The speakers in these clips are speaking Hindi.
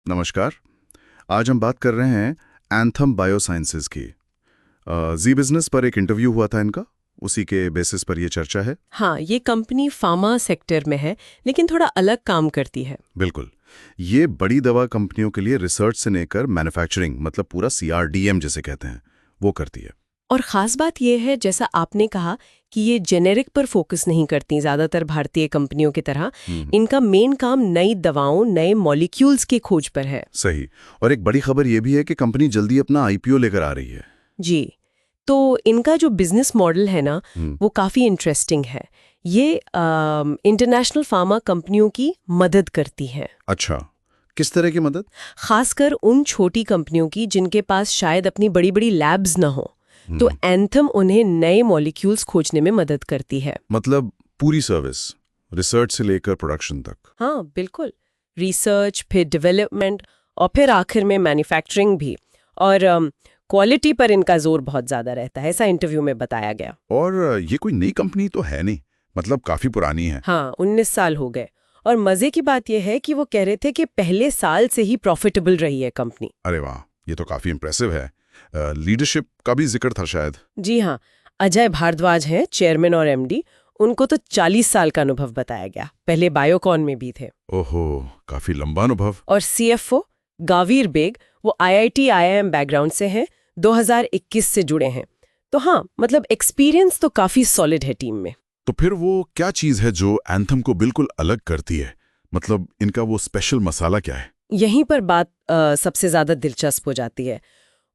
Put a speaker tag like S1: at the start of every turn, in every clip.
S1: नमस्कार। आज हम बात कर रहे हैं एंथम बायोसाइंसेज की। जी बिजनेस पर एक इंटरव्यू हुआ था इनका, उसी के बेसिस पर ये चर्चा है।
S2: हाँ, ये कंपनी फार्मा सेक्टर में है, लेकिन थोड़ा अलग काम करती है।
S1: बिल्कुल। ये बड़ी दवा कंपनियों के लिए रिसर्च से लेकर मैन्युफैक्चरिंग, मतलब पूरा CRDM जिसे कहते हैं, वो करती है।
S2: और ख़ास बात ये है, जैसा आपने कहा, कि ये जेनेरिक पर फोकस नहीं करती ज़्यादातर भारतीय कंपनियों की तरह। इनका मेन काम नई दवाओं, नए मॉलिक्यूल्स की खोज पर है।
S1: सही। और एक बड़ी खबर ये भी है कि कंपनी जल्दी अपना IPO लेकर आ रही है।
S2: जी, तो इनका जो बिजनेस मॉडल है ना, वो काफ़ी इंटरेस्टिंग है। ये इंटरनेशनल फार्मा कंपनियों की मदद करती है।
S1: अच्छा, किस तरह की मदद?
S2: खासकर उन छोटी कंपनियों की जिनके पास शायद अपनी बड़ी बड़ी लैब्स ना हो, तो एंथम उन्हें नए मॉलिक्यूल्स खोजने में मदद करती है।
S1: मतलब पूरी सर्विस, रिसर्च से लेकर प्रोडक्शन तक।
S2: हाँ, बिल्कुल। रिसर्च, फिर डेवलपमेंट और फिर आखिर में मैन्युफैक्चरिंग भी। और क्वालिटी पर इनका जोर बहुत ज़्यादा रहता है, ऐसा इंटरव्यू में बताया गया।
S1: और ये कोई नई कंपनी तो है नहीं, मतलब काफी पुरानी है।
S2: हाँ, 19 साल हो गए। और मज़े की बात यह है कि वो कह रहे थे कि पहले साल से ही प्रॉफिटेबल रही है कंपनी।
S1: अरे वाह, ये तो काफी इम्प्रेसिव है। लीडरशिप का भी जिक्र था शायद।
S2: जी हाँ, अजय भारद्वाज हैं चेयरमैन और MD। उनको तो 40 साल का अनुभव बताया गया, पहले बायोकॉन में भी थे।
S1: ओहो, काफी लंबा अनुभव।
S2: और CFO गावीर बेग, वो IIT IIM बैकग्राउंड से हैं, 2021 से जुड़े हैं। तो हाँ, मतलब एक्सपीरियंस तो काफी सॉलिड है टीम में।
S1: तो फिर वो क्या चीज है जो एंथम को बिल्कुल अलग करती है? मतलब इनका वो स्पेशल मसाला क्या है?
S2: यहीं पर बात सबसे ज्यादा दिलचस्प हो जाती है।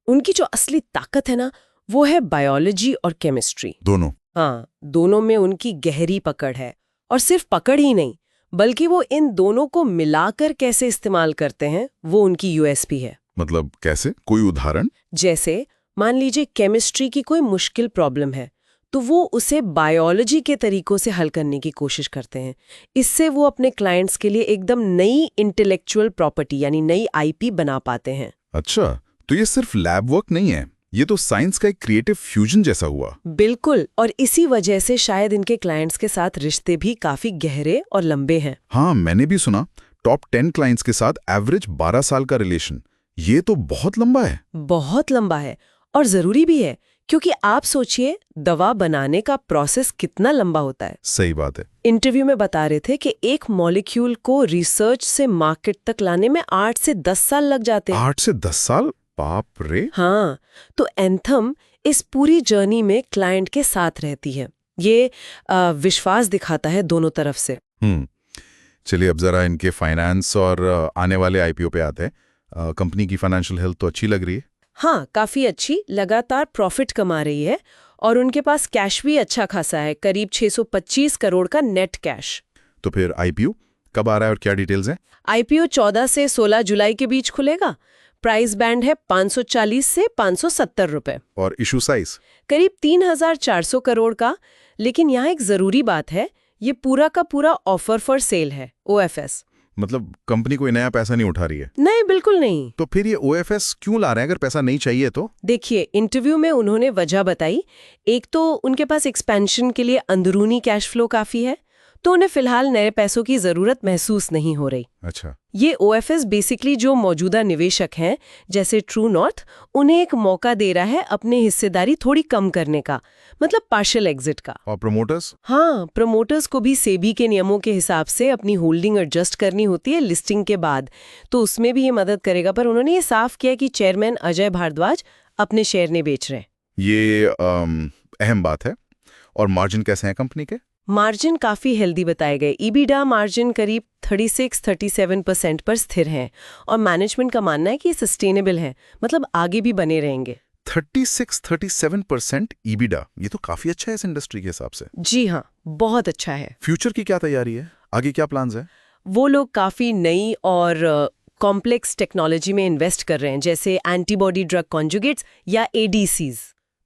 S2: उनकी जो असली ताकत है ना, वो है बायोलॉजी और केमिस्ट्री।
S1: दोनों?
S2: हाँ, दोनों में उनकी गहरी पकड़ है। और सिर्फ पकड़ ही नहीं, बल्कि वो इन दोनों को मिलाकर कैसे इस्तेमाल करते हैं, वो उनकी USP है।
S1: मतलब कैसे? कोई उदाहरण?
S2: जैसे मान लीजिए केमिस्ट्री की कोई मुश्किल प्रॉब्लम है, तो वो उसे बायोलॉजी के तरीकों से हल करने की कोशिश करते हैं। इससे वो अपने क्लाइंट्स के लिए एकदम नई इंटेलेक्चुअल प्रॉपर्टी यानी नई IP बना पाते हैं।
S1: अच्छा, तो ये सिर्फ लैब वर्क नहीं है, ये तो साइंस का एक क्रिएटिव फ्यूजन जैसा हुआ।
S2: बिल्कुल, और इसी वजह से शायद इनके क्लाइंट्स के साथ रिश्ते भी काफी गहरे और लंबे हैं।
S1: हाँ, मैंने भी सुना, टॉप 10 क्लाइंट्स के साथ एवरेज 12 साल का रिलेशन। ये तो बहुत लंबा है।
S2: बहुत लंबा है, और जरूरी भी है, क्योंकि आप सोचिए दवा बनाने का प्रोसेस कितना लंबा होता है।
S1: सही बात है।
S2: इंटरव्यू में बता रहे थे कि एक मॉलिक्यूल को रिसर्च से मार्केट तक लाने में 8 से 10 साल लग जाते हैं।
S1: 8 से 10 साल? बाप रे।
S2: हाँ, तो एंथम इस पूरी जर्नी में क्लाइंट के साथ रहती है। ये विश्वास दिखाता है दोनों तरफ से।
S1: चलिए, अब जरा इनके फाइनेंस और आने वाले IPO पे आते हैं। कंपनी की फाइनेंशियल हेल्थ तो अच्छी लग रही है।
S2: हाँ, काफी अच्छी, लगातार प्रॉफिट कमा रही है। और उनके पास कैश भी अच्छा खासा है, करीब 625 करोड़ का नेट कैश।
S1: तो फिर IPO कब आ रहा है और क्या डिटेल्स हैं?
S2: IPO 14 से 16 जुलाई के बीच खुलेगा। प्राइस बैंड है 540 से 570 रुपए।
S1: और इशू साइज?
S2: करीब 3,400 करोड़ का। लेकिन यहाँ एक जरूरी बात है, ये पूरा का पूरा ऑफर फॉर सेल है, OFS।
S1: मतलब कंपनी कोई नया पैसा नहीं उठा रही है?
S2: नहीं, बिल्कुल नहीं।
S1: तो फिर ये OFS क्यों ला रहे हैं अगर पैसा नहीं चाहिए तो?
S2: देखिए, इंटरव्यू में उन्होंने वजह बताई। एक तो उनके पास एक्सपेंशन के लिए अंदरूनी कैश फ्लो काफी है, तो उन्हें फिलहाल नए पैसों की जरूरत महसूस नहीं हो रही।
S1: अच्छा।
S2: ये OFS बेसिकली जो मौजूदा निवेशक हैं, जैसे ट्रू नॉर्थ, उन्हें एक मौका दे रहा है अपनी हिस्सेदारी थोड़ी कम करने का, मतलब पार्शियल एग्जिट का।
S1: और प्रमोटर्स?
S2: हाँ, प्रमोटर्स को भी सेबी के नियमों के हिसाब से अपनी होल्डिंग एडजस्ट करनी होती है लिस्टिंग के बाद, तो उसमें भी ये मदद करेगा। पर उन्होंने ये साफ किया कि चेयरमैन अजय भारद्वाज अपने शेयर नहीं बेच रहे।
S1: ये अहम बात है। और मार्जिन कैसे हैं कंपनी के?
S2: मार्जिन काफी हेल्दी बताए गए। EBITDA मार्जिन करीब 36-37% पर स्थिर है। और मैनेजमेंट का मानना है कि ये सस्टेनेबल है, मतलब आगे भी बने रहेंगे।
S1: 36-37% EBITDA, ये तो काफी अच्छा है इस इंडस्ट्री के हिसाब से।
S2: जी हाँ, बहुत अच्छा है।
S1: फ्यूचर की क्या तैयारी है? आगे क्या प्लान्स है?
S2: वो लोग काफी नई और कॉम्प्लेक्स टेक्नोलॉजी में इन्वेस्ट कर रहे हैं, जैसे एंटीबॉडी ड्रग कॉन्जुगेट्स या ADCs।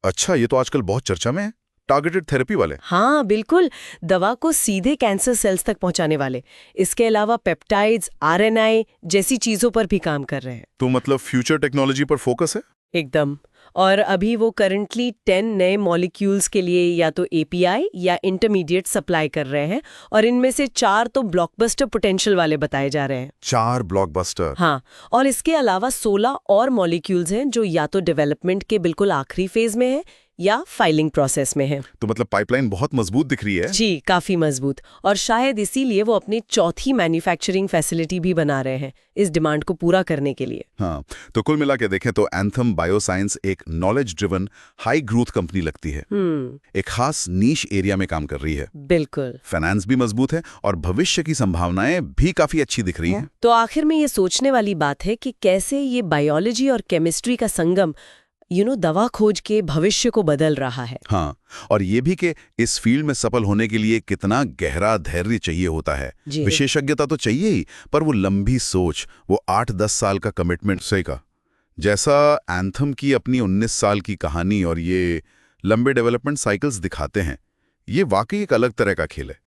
S1: अच्छा, ये तो आजकल बहुत चर्चा में है। टारगेटेड थेरेपी वाले?
S2: हाँ, बिल्कुल, दवा को सीधे कैंसर सेल्स तक पहुंचाने वाले। इसके अलावा पेप्टाइड्स, RNA जैसी चीजों पर भी काम कर रहे हैं।
S1: तो मतलब फ्यूचर टेक्नोलॉजी पर फोकस है?
S2: एकदम। और अभी वो करंटली 10 नए मॉलिक्यूल्स के लिए या तो एपीआई या इंटरमीडिएट सप्लाई कर रहे हैं, और इनमें से 4 तो ब्लॉकबस्टर पोटेंशियल वाले बताए जा रहे हैं।
S1: 4 ब्लॉकबस्टर।
S2: हाँ, और इसके अलावा 16 और मॉलिक्यूल्स हैं जो या तो डेवलपमेंट के बिल्कुल आखिरी फेज में हैं या फाइलिंग प्रोसेस में है।
S1: तो मतलब पाइपलाइन बहुत मजबूत दिख रही है।
S2: जी, काफी मजबूत, और शायद इसीलिए वो अपनी चौथी मैन्युफैक्चरिंग फैसिलिटी भी बना रहे हैं इस डिमांड को पूरा करने के लिए।
S1: हाँ, तो कुल मिला के देखें तो एंथम बायोसाइंस एक knowledge driven high growth company लगती है। एक खास नीश एरिया में काम कर रही है।
S2: बिल्कुल।
S1: फाइनेंस भी मजबूत है और भविष्य की संभावनाएं भी काफी अच्छी दिख रही हैं।
S2: तो आखिर में ये सोचने वाली बात है कि कैसे ये बायोलॉजी और केमिस्ट्री का संगम दवा खोज के भविष्य को बदल रहा है।
S1: हाँ, और ये भी कि इस फील्ड में सफल होने के लिए कितना गहरा धैर्य चाहिए होता है। विशेषज्ञता तो चाहिए ही, पर वो लंबी सोच, वो 8-10 साल का कमिटमेंट सही का। जैसा एंथम की अपनी 19 साल की कहानी और ये लंबे डेवलपमेंट साइकिल्स दिखाते हैं, ये वाकई एक अलग तरह का खेल है।